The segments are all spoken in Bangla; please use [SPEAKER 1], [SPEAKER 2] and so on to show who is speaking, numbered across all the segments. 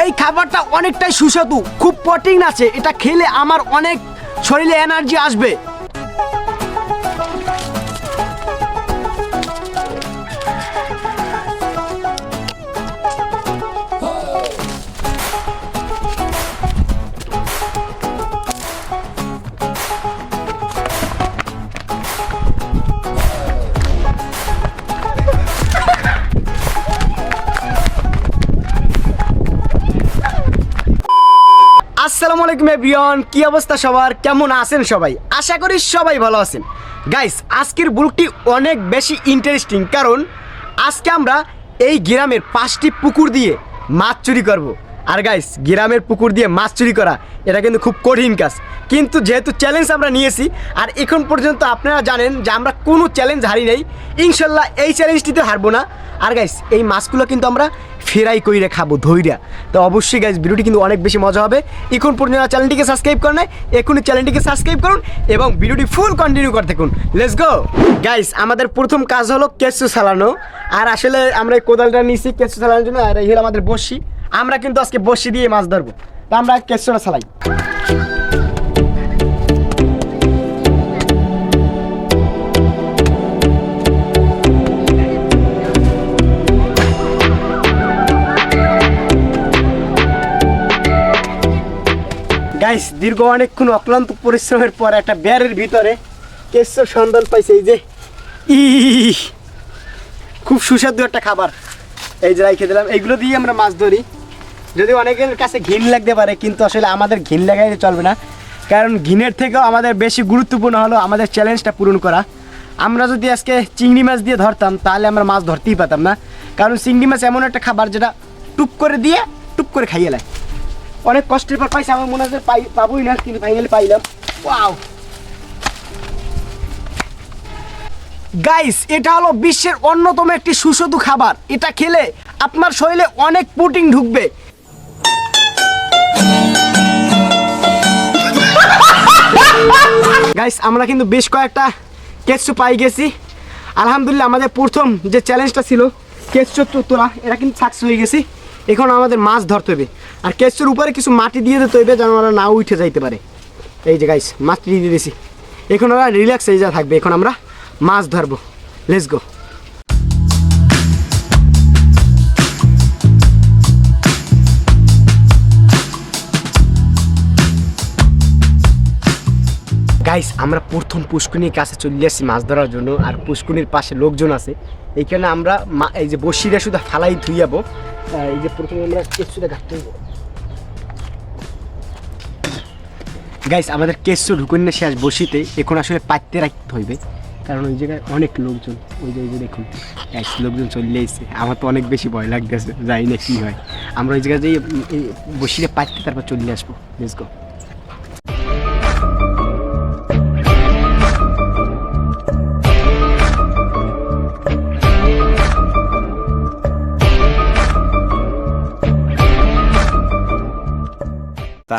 [SPEAKER 1] এই খাবারটা অনেকটাই সুস্বাদু, খুব প্রোটিন আছে, এটা খেলে আমার অনেক শরীরে এনার্জি আসবে। আসসালামু আলাইকুম এভরিওয়ান, কি অবস্থা সবার, কেমন আছেন সবাই? আশা করি সবাই ভালো আছেন। গাইস, আজকের ব্লগটি অনেক বেশি ইন্টারেস্টিং, কারণ আজকে আমরা এই গ্রামের 5টি পুকুর দিয়ে মাছ চুরি করব। আর গাইস, গ্রামের পুকুর দিয়ে মাছ চুরি করা এটা কিন্তু খুব কঠিন কাজ, কিন্তু যেহেতু চ্যালেঞ্জ আমরা নিয়েছি আর এখন পর্যন্ত আপনারা জানেন যে আমরা কোনো চ্যালেঞ্জ হারি নাই, ইনশাল্লাহ এই চ্যালেঞ্জটিতে হারবো না। আর গাইস, এই মাছগুলো কিন্তু আমরা ফ্রাই করে খাবো ধইরা। তো অবশ্যই গাইস, ভিডিওটি কিন্তু অনেক বেশি মজা হবে। এখন পর্যন্ত চ্যানেলটিকে সাবস্ক্রাইব করেন, এখনই চ্যানেলটিকে সাবস্ক্রাইব করুন এবং ভিডিওটি ফুল কন্টিনিউ করতে থাকুন। লেটস গো গাইস, আমাদের প্রথম কাজ হলো কেঁচু ছাড়ানো। আর আসলে আমরা এই কোদালটা নিয়েছি কেঁচু ছাড়ানোর জন্য, আর এই হলো আমাদের বড়শি। আমরা কিন্তু আজকে বড়শি দিয়ে মাছ ধরবো, তো আমরা কেঁচুটা ছাড়াই। গাইস, দীর্ঘ অনেকক্ষণ অক্লান্ত পরিশ্রমের পর একটা ব্যারের ভিতরে কেঁচুর সন্ধান পাইছে। এই যে খুব সুস্বাদু একটা খাবার, এই যে রাইখে দিলাম। এইগুলো দিয়ে আমরা মাছ ধরি। যদি অনেকের কাছে ঘিন লাগতে পারে, কিন্তু আসলে আমাদের ঘিন লাগাইতে চলবে না, কারণ ঘিনের থেকেও আমাদের বেশি গুরুত্বপূর্ণ হলো আমাদের চ্যালেঞ্জটা পূরণ করা। আমরা যদি আজকে চিংড়ি মাছ দিয়ে ধরতাম তাহলে আমরা মাছ ধরতেই পারতাম না, কারণ চিংড়ি মাছ এমন একটা খাবার যেটা টুপ করে দিয়ে টুপ করে খাইয়ে নেয়। অনেক কষ্টের পর পাইছি, আমার মনে হচ্ছে পাবোই না, কিন্তু ফাইনালি পাইলাম। ওয়াও গাইস, এটা হলো বিশ্বের অন্যতম একটি সুস্বাদু খাবার। এটা খেলে আপনার শরীরে অনেক প্রোটিন ঢুকবে। গাইস, আমরা কিন্তু বেশ কয়েকটা কেঁচু পাই গেছি। আলহামদুলিল্লাহ, আমাদের প্রথম যে চ্যালেঞ্জটা ছিল কেঁচু তোলা, এটা কিন্তু সাকসেস হয়ে গেছি। এখন আমাদের মাছ ধরতে হবে, আর কেঁচুর উপরে কিছু মাটি দিয়ে দিতে হবে যেন ওরা না উঠে যাইতে পারে। এই যে গাইস, মাটি দিয়ে দিয়েছি, এখন ওরা রিল্যাক্স হয়ে যা থাকবে। এখন আমরা মাছ ধরবো, লেটস গো। গাইস, আমরা প্রথম পুষ্কুনির কাছে চলে আসছি মাছ ধরার জন্য, আর পুষ্কুনির পাশে লোকজন আছে। এইখানে আমরা এই যে বসিটা শুধু ফালাই ধুইয়াবো। এই যে প্রথমে আমরা কেঁচুটা ঘাটতে হইব। গাইস, আমাদের কেঁচু ঢুকুন শেষ বসিতে, এখন আসলে পাইতে রাখতে হইবে, কারণ ওই জায়গায় অনেক লোকজন। ওই যে দেখুন গাইস, লোকজন চলে এসেছে। আমার তো অনেক বেশি ভয় লাগতেছে, জানি না কী হয়। আমরা ওই জায়গায় যেই বসিতে পাইতে তারপর চলে আসবো। Let's go.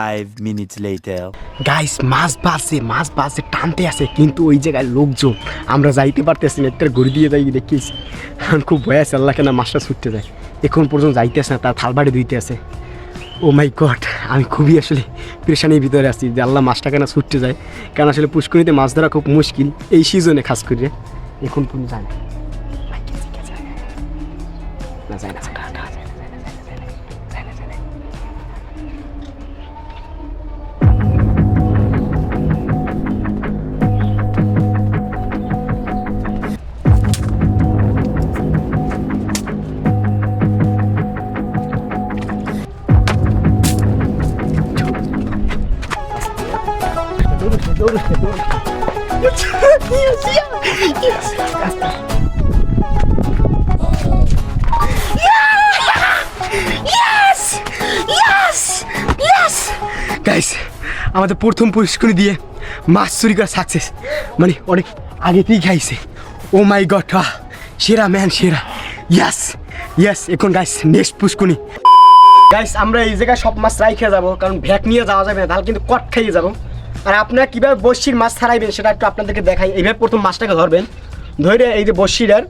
[SPEAKER 2] Five minutes later.
[SPEAKER 1] Guys, মাছ বাসে টানতে আসে, কিন্তু ওই জায়গায় লোকজন, আমরা যাইতে পারতেছি না। একটা ঘুরি দিয়ে যাই দেখিয়েছি, খুব ভয় আছে। আল্লাহ কেন মাছটা ছুটতে যায়, এখন পর্যন্ত যাইতে আসে না, তার থালবাড়ি ধুইতে আসে। ও মাই গড, আমি খুবই আসলে পেরেশানির ভিতরে আছি যে আল্লাহ মাছটা কেন ছুটতে যায়, কারণ আসলে পুষ্করিতে মাছ ধরা খুব মুশকিল এই সিজনে, খাস করে এখন পর্যন্ত যায় না। যায় না। গাইস, আমাদের প্রথম পুষ্করি দিয়ে মাছ চুরি করা সাকসেস, মানে অনেক আগেতেই খাইছে। ও মাই গড, সেরা ম্যান, সেরা। ইয়াস। এখন গাইস, নেক্সট পুষ্করি। গাইস, আমরা এই জায়গায় সব মাছ রাইখে যাবো, কারণ ভ্যাক নিয়ে যাওয়া যাবে না, তাহলে কিন্তু কট খাইয়ে যাবো। আর আপনারা কীভাবে বড়শির মাছ ছাড়াইবেন সেটা একটু আপনাদেরকে দেখাই। এইভাবে প্রথম মাছটাকে ধরবেন, ধরে এই যে বড়শিটার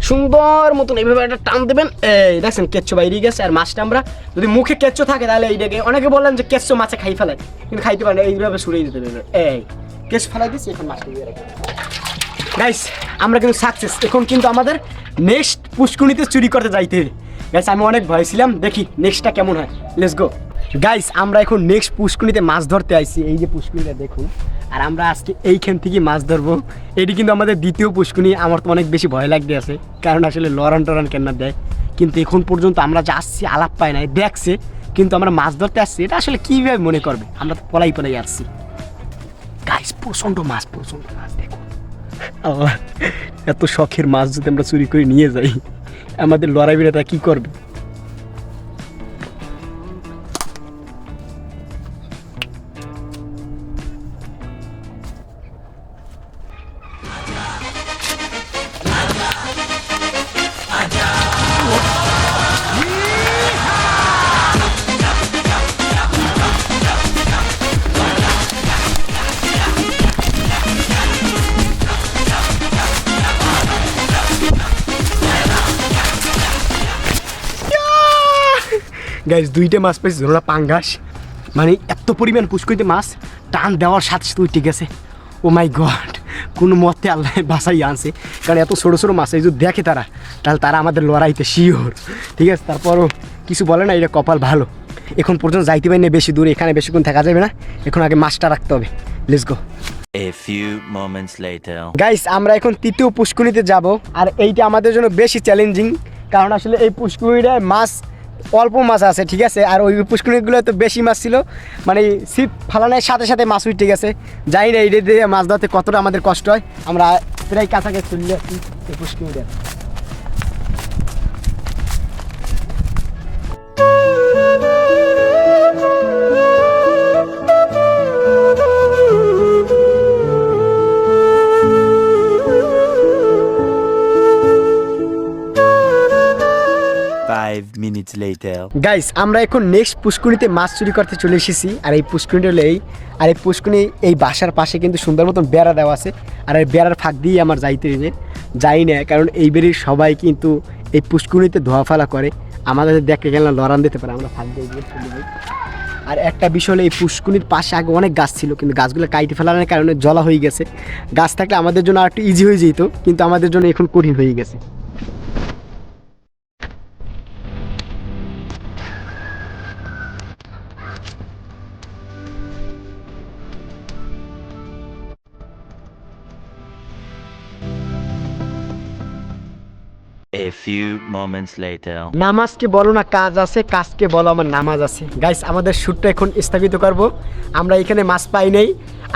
[SPEAKER 1] সুন্দর মতন এইভাবে একটা টান দেবেন, এই দেখছেন কেচ্চো বাইরে গেছে। আর মাছটা আমরা যদি মুখে কেচ্চো থাকে তাহলে এইটাকে অনেকে বললেন যে কেচ্চো মাছে খাই ফেলায়, কিন্তু খাইতে পারে না, এইভাবে সরিয়ে দিতে পারবে। এই কেঁচো ফেলাই দিচ্ছি, এখন মাছটা দিয়ে রাখবেন। গাইস আমরা কিন্তু সাকসেস। এখন কিন্তু আমাদের নেক্সট পুষ্কুনিতে চুরি করতে যাইতে হবে। গাইস আমি অনেক ভয় ছিলাম, দেখি নেক্সটটা কেমন হয়। লেটস গো গাইস, আমরা এখন নেক্সট পুষ্কুনিতে মাছ ধরতে আইছি। এই যে পুষ্কুনিটা দেখুন, আর আমরা আজকে এইখান থেকে মাছ ধরবো। এটি কিন্তু আমাদের দ্বিতীয় পুষ্কুনি। আমার তো অনেক বেশি ভয় লাগতে আছে, কারণ আসলে লড়ান টরান কেন দেয়। কিন্তু এখন পর্যন্ত আমরা যা আসছি আলাপ পাই নাই, দেখছে কিন্তু আমরা মাছ ধরতে আসছি। এটা আসলে কীভাবে মনে করবে, আমরা তো পলাই পলাই আসছি। গাইস প্রচণ্ড মাছ দেখুন। আল্লাহ, এত শখের মাছ যদি আমরা চুরি করে নিয়ে যাই, আমাদের লড়াই বেড়াটা কী করবে? গাইস দুইটা মাছ পাইছি, ধরো পাঙ্গাস। মানে এত পরিমাণ পুষ্করিতে মাছ টান দেওয়ার সাথে সাথে ঠিক আছে। ও মাই গড, কোনো মতে আল্লাহ বাসাই আনছে, কারণ এত ছোটো ছোটো মাছ এই যদি দেখে তারা, তাহলে তারা আমাদের লড়াইতে শিওর। ঠিক আছে, তারপরও কিছু বলে না, এটা কপাল ভালো। এখন পর্যন্ত যাইতে পারি না বেশি দূরে, এখানে বেশিক্ষণ থাকা যাবে না। এখন আগে মাছটা রাখতে হবে। Let's go.
[SPEAKER 2] A few moments later.
[SPEAKER 1] Guys আমরা এখন তৃতীয় পুষ্করিণীতে যাব, আর এইটা আমাদের জন্য বেশি চ্যালেঞ্জিং, কারণ আসলে এই পুষ্করিণীটায় মাছ অল্প মাছ আছে। ঠিক আছে, আর ওই পুষ্করিণীগুলো তো বেশি মাছ ছিল, মানে ছিপ ফালানোর সাথে সাথে মাছ উঠে গেছে। যাই না এইটা দিয়ে মাছ ধরতে কতটা আমাদের কষ্ট হয়। আমরা প্রায় কাছাকাছি চলে আসছি এই পুষ্করিণীটা।
[SPEAKER 2] Five minutes later.
[SPEAKER 1] গাইস আমরা এখন নেক্সট পুষ্করিণীতে মাছ চুরি করতে চলে এসেছি। আর এই পুষ্করিণীটা হলো আর এই পুষ্করিণী এই বাসার পাশে কিন্তু সুন্দর মতন বেড়া দেওয়া আছে। আর এই বেড়ার ফাঁক দিয়ে আমার যাইতে হবে, যাই না, কারণ এই বেরির সবাই কিন্তু এই পুষ্করিণীতে ধোয়া ফেলা করে। আমাদের দেখে গেলে লড়ান দিতে পারে, আমরা ফাঁক দিয়ে গিয়ে চলে যাই। আর একটা বিষয় হলো এই পুষ্করিণীর পাশে আগে অনেক গাছ ছিল, কিন্তু গাছগুলো কাইটে ফেলানোর কারণে জলা হয়ে গেছে। গাছ থাকলে আমাদের জন্য আর একটু ইজি হয়ে যেত, কিন্তু আমাদের জন্য এখন কঠিন হয়ে গেছে।
[SPEAKER 2] A few moments later.
[SPEAKER 1] নামাজকে বলো না কাজ আছে, কাজকে বলো আমার নামাজ আছে। গাইস আমাদের শ্যুটটা এখন স্থগিত করব। আমরা এখানে মাছ পাই নাই,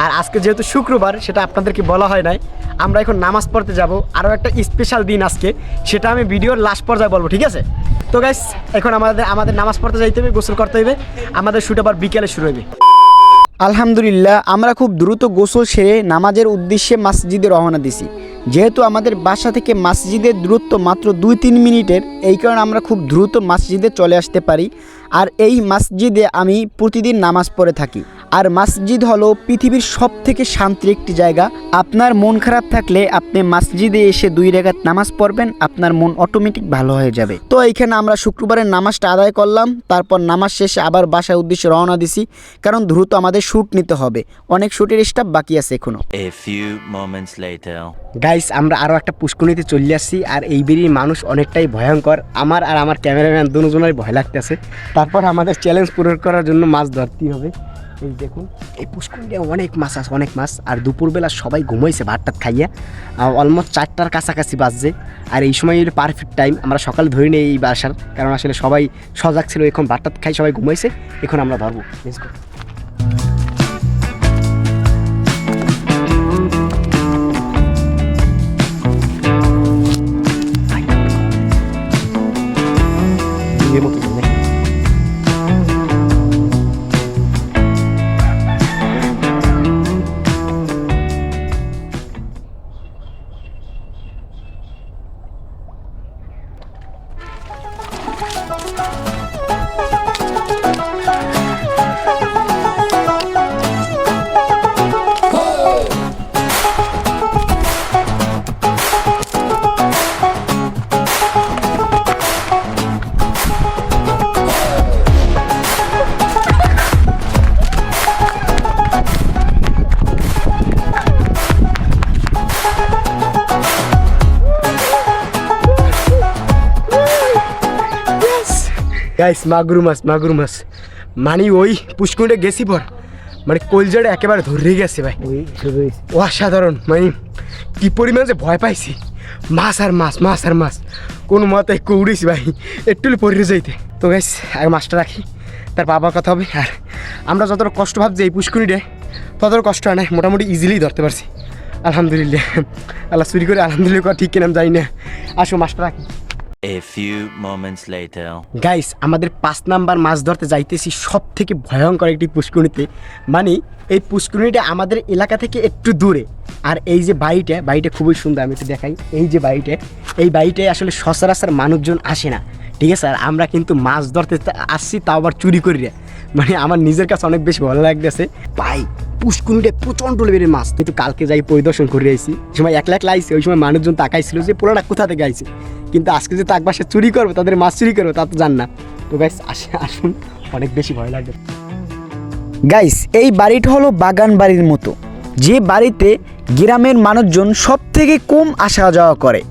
[SPEAKER 1] আর আজকে যেহেতু শুক্রবার সেটা আপনাদেরকে বলা হয় নাই। আমরা এখন নামাজ পড়তে যাব, আরও একটা স্পেশাল দিন আজকে, সেটা আমি ভিডিওর লাস্ট পর্যায়ে বলবো। ঠিক আছে, তো গাইস এখন আমাদের নামাজ পড়তে যাইতে হবে, গোসল করতে হবে। আমাদের শ্যুট আবার বিকেলে শুরু হবে।
[SPEAKER 3] আলহামদুলিল্লাহ আমরা খুব দ্রুত গোসল সেরে নামাজের উদ্দেশ্যে মসজিদে রওনা দিছি। যেহেতু আমাদের বাসা থেকে মসজিদের দূরত্ব মাত্র 2-3 মিনিটের, এই কারণে আমরা খুব দ্রুত মসজিদে চলে আসতে পারি। আর এই মসজিদে আমি প্রতিদিন নামাজ পড়ে থাকি। আর মসজিদ হলো পৃথিবীর সবথেকে শান্তির একটি জায়গা। আপনার মন খারাপ থাকলে আপনি মসজিদে এসে 2 রাকাত নামাজ পড়বেন, আপনার মন অটোমেটিক ভালো হয়ে যাবে। তো এইখানে আমরা শুক্রবারের নামাজটা আদায় করলাম, তারপর নামাজ শেষে আবার বাসার উদ্দেশ্যে রওনা দিছি, কারণ দ্রুত আমাদের শ্যুট নিতে হবে, অনেক শ্যুটের স্টাফ বাকি আছে এখনো।
[SPEAKER 2] A few moments later.
[SPEAKER 1] Guys আমরা আরও একটা পুষ্করিণীতে চলে আসছি, আর এই বেরির মানুষ অনেকটাই ভয়ঙ্কর। আমার আর আমার ক্যামেরাম্যান দুজনেরই ভয় লাগতেছে। তারপর আমাদের চ্যালেঞ্জ পূরণ করার জন্য মাছ ধরতেই হবে। এই দেখুন এই পুষ্করিণীতে অনেক মাছ আছে, অনেক মাছ। আর দুপুরবেলা সবাই ঘুমাইছে ভাতটাত খাইয়া, অলমোস্ট 4টার কাছাকাছি বাজছে। আর এই সময় পারফেক্ট টাইম, আমরা সকালে ধরি নিই এই বাসার, কারণ আসলে সবাই সজাগ ছিল। এখন ভাতটাত খাই সবাই ঘুমাইছে, এখন আমরা ধরবো। Let's go. গাইস মাগুর মাছ মানে ওই পুষ্কুনিটা গেছি পর মানে কলজাটা একেবারে ধরে গেছে ভাই, অসাধারণ। মানে কি পরিমাণ যে ভয় পাইছি, মাছ আর মাছ কোনো মতে কৌড়েছি ভাই, একটু পড়ে যাইতে। তো গাইস আগে মাছটা রাখি, তার বাবার কথা হবে। আর আমরা যতটা কষ্ট ভাবছি এই পুষ্কুনিটা ততটা কষ্ট হয় না, মোটামুটি ইজিলি ধরতে পারছি আলহামদুলিল্লাহ। আল্লাহ চুরি করে আলহামদুলিল্লাহ ঠিক কিনা জানি না। আসো মাছটা রাখি।
[SPEAKER 2] A few moments later.
[SPEAKER 1] Guys আমাদের 5 নাম্বার মাছ ধরতে যাইতেছি সব থেকে ভয়ঙ্কর একটি পুষ্কুনিতে। মানে এই পুষ্কুনিটা আমাদের এলাকা থেকে একটু দূরে। আর এই যে বাড়িটা খুবই সুন্দর, আমি একটু দেখাই। এই যে এই বাড়িটায় আসলে সচরাচর মানুষজন আসে না, ঠিক আছে। আর আমরা কিন্তু মাছ ধরতে আসছি, তাও আবার চুরি করি। মানে আমার নিজের কাছে অনেক বেশি ভালো লাগতেছে ভাই। পুষ্কুনিটা প্রচণ্ড লেভেলের মাছ, কিন্তু কালকে যাই পরিদর্শন করে আইছি, সময় একলা আইসি, ওই সময় মানুষজন তাকাইছিল যে পুরোটা কোথা থেকে আইছে। কিন্তু আজকে যে তাক বাসে চুরি করবো, তাদের মাছ চুরি করবো তা তো জান না। তো গাইস আসুন, অনেক বেশি ভয় লাগে।
[SPEAKER 3] গাইস এই বাড়িটা হলো বাগান বাড়ির মতো, যে বাড়িতে গ্রামের মানুষজন সব থেকে কম আসা যাওয়া করে।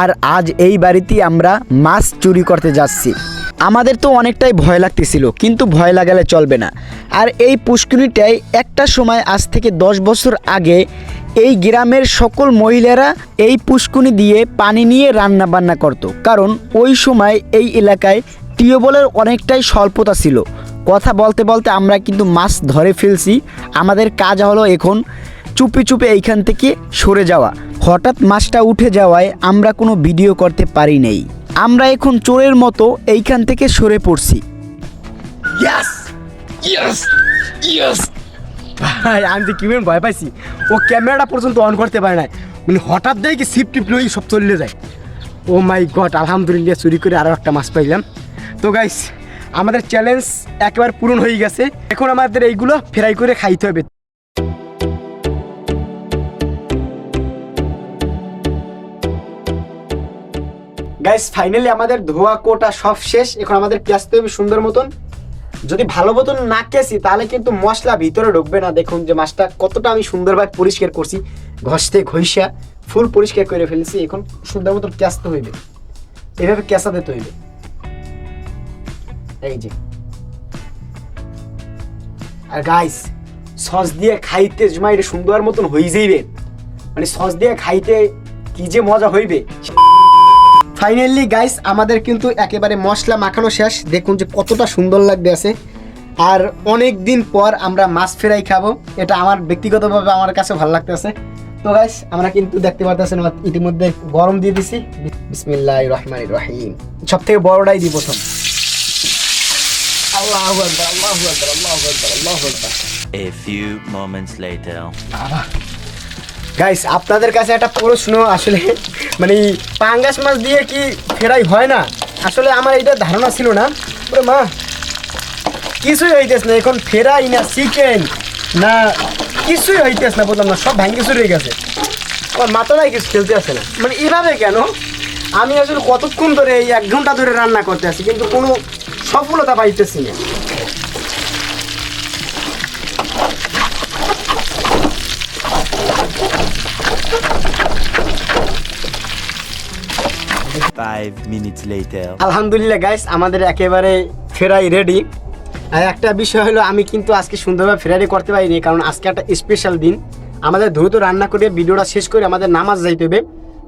[SPEAKER 3] আর আজ এই বাড়িতেই আমরা মাছ চুরি করতে যাচ্ছি। আমাদের তো অনেকটাই ভয় লাগতেছিল, কিন্তু ভয় লাগালে চলবে না। আর এই পুষ্কুনিটায় একটা সময় আজ থেকে 10 বছর আগে এই গ্রামের সকল মহিলারা এই পুষ্কুনি দিয়ে পানি নিয়ে রান্না বান্না করত, কারণ ওই সময় এই এলাকায় টিউবওয়েলের অনেকটাই স্বল্পতা ছিল। কথা বলতে বলতে আমরা কিন্তু মাছ ধরে ফেলছি। আমাদের কাজ হলো এখন চুপে এইখান থেকে সরে যাওয়া। হঠাৎ মাছটা উঠে যাওয়ায় আমরা কোনো ভিডিও করতে পারি নাই। আমরা এখন চোরের মতো এইখান থেকে সরে পড়ছি।
[SPEAKER 1] ভাই আমি তো কিভাবে ভয় পাইছি, ও ক্যামেরাটা পর্যন্ত অন করতে পারে না, মানে হঠাৎ দেখি সিপ টিপ লই সব চলে যায়। ও মাই গড, আলহামদুলিল্লাহ চুরি করে আরও একটা মাছ পাইলাম। তো গাইস আমাদের চ্যালেঞ্জ একেবারে পূরণ হয়ে গেছে, এখন আমাদের এইগুলো ফ্রাই করে খাইতে হবে। গাইস ফাইনালি আমাদের ধোয়া কোটা সব শেষ, এখন আমাদের পেঁয়াজতে হবে সুন্দর মতন। যদি ভালো মতন না কেসি তাহলে কিন্তু মশলা ভিতরে ঢুকবে না। দেখুন যে মাছটা কতটা আমি সুন্দরভাবে পরিষ্কার করছি, ঘষতে ঘষা ফুল পরিষ্কার করে ফেলেছি। এখন সুন্দর মতন কেসতে হইবে, এভাবে কেসা দিতে হইবে। এই যে আর গাইস সস দিয়ে খাইতে জমা এটা সুন্দর মতন হয়ে যাইবে, মানে সস দিয়ে খাইতে কি যে মজা হইবে। ফাইনালি গাইস আমাদের কিন্তু একেবারে মশলা মাখানো শেষ, দেখুন যে কতটা সুন্দর লাগবে আছে। আর অনেক দিন পর আমরা মাছ ফ্রাই খাবো, এটা আমার ব্যক্তিগতভাবে আমার কাছে ভালো লাগতেছে। তো গাইস আমরা কিন্তু দেখতে পারতেছেন ইতিমধ্যে গরম দিয়ে দিছি। বিসমিল্লাহির রহমানির রহিম, সব থেকে বড়টাই দিই প্রথম। আল্লাহু আকবার, আল্লাহু আকবার, আল্লাহু আকবার, আল্লাহু আকবার।
[SPEAKER 2] A few moments later.
[SPEAKER 1] Guys আপনাদের কাছে একটা প্রশ্ন, আসলে মানে পাঙ্গাস মাছ দিয়ে কি ফ্রাই হয় না? আসলে আমার এটা ধারণা ছিল না। ওরে মা, কিছুই হইতেছ না, এখন ফ্রাই না চিকেন না কিছুই হইতেছ না, বললাম না, সব ভাঙ্গে চুরি হয়ে গেছে। আমার মাথাটাই কিছু খেলতে আসে না, মানে এভাবে কেন? আমি আসলে কতক্ষণ ধরে এই 1 ঘন্টা ধরে রান্না করতে আসি, কিন্তু কোনো সফলতা পাইতেছি না।
[SPEAKER 2] Five minutes later.
[SPEAKER 1] আলহামদুলিল্লাহ গাইস আমাদের একেবারে ফ্রাই রেডি। আর একটা বিষয় হলো আমি কিন্তু আজকে সুন্দরভাবে ফ্রাই করতে পারিনি, কারণ আজকে একটা স্পেশাল দিন। আমাদের দ্রুত রান্না করে ভিডিওটা শেষ করে আমাদের নামাজ যাইতে হবে,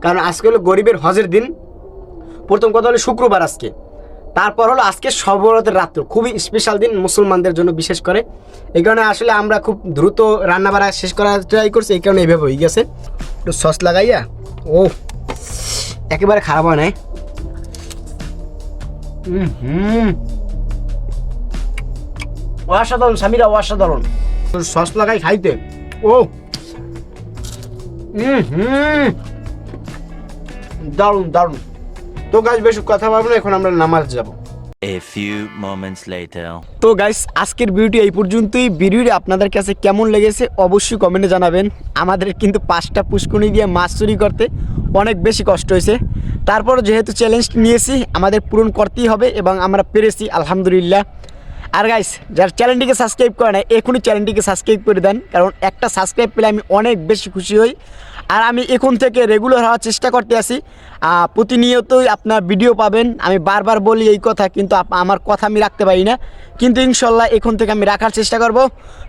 [SPEAKER 1] কারণ আজকে হলো গরিবের হজের দিন। প্রথম কথা হলো শুক্রবার আজকে, তারপর হলো আজকে শবে বরাতের রাত্র, খুবই স্পেশাল দিন মুসলমানদের জন্য বিশেষ করে। এই কারণে আসলে আমরা খুব দ্রুত রান্না বাড়া শেষ করার ট্রাই করছি, এই কারণে এইভাবে হয়ে গেছে। একটু সস লাগাইয়া, ও একেবারে খারাপ হয় নাই। অসাধারণ স্বামীরা, অসাধারণ সস লাগাই খাইতে। ও দারুণ দারুণ। তো গাইস বেশি কথা বলবো না, এখন আমরা নামাজ যাব।
[SPEAKER 2] A few moments later.
[SPEAKER 1] তো গাইস আজকের ভিডিওটি এই পর্যন্তই। ভিডিওটি আপনাদের কাছে কেমন লেগেছে অবশ্যই কমেন্টে জানাবেন। আমাদের কিন্তু 5টা পুষ্কুনি দিয়ে মাছ চুরি করতে অনেক বেশি কষ্ট হয়েছে, তারপর যেহেতু চ্যালেঞ্জ নিয়েছি আমাদের পূরণ করতেই হবে এবং আমরা পেরেছি আলহামদুলিল্লাহ। আর গাইস যারা চ্যানেলটিকে সাবস্ক্রাইব করে না, এখনই চ্যানেলটিকে সাবস্ক্রাইব করে দেন, কারণ একটা সাবস্ক্রাইব পেলে আমি অনেক বেশি খুশি হই। আর আমি এখন থেকে রেগুলার হওয়ার চেষ্টা করতে আছি। প্রতিনিয়তই আপনার ভিডিও পাবেন। আমি বারবার বলি এই কথা, কিন্তু আমার কথা আমি রাখতে পারি না, কিন্তু ইনশাল্লাহ এখন থেকে আমি রাখার চেষ্টা করব।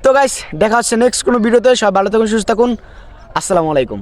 [SPEAKER 1] তো গাইস, দেখা হচ্ছে নেক্সট কোনো ভিডিওতে। সবাই ভালো থাকুন, সুস্থ থাকুন। আসসালামু আলাইকুম।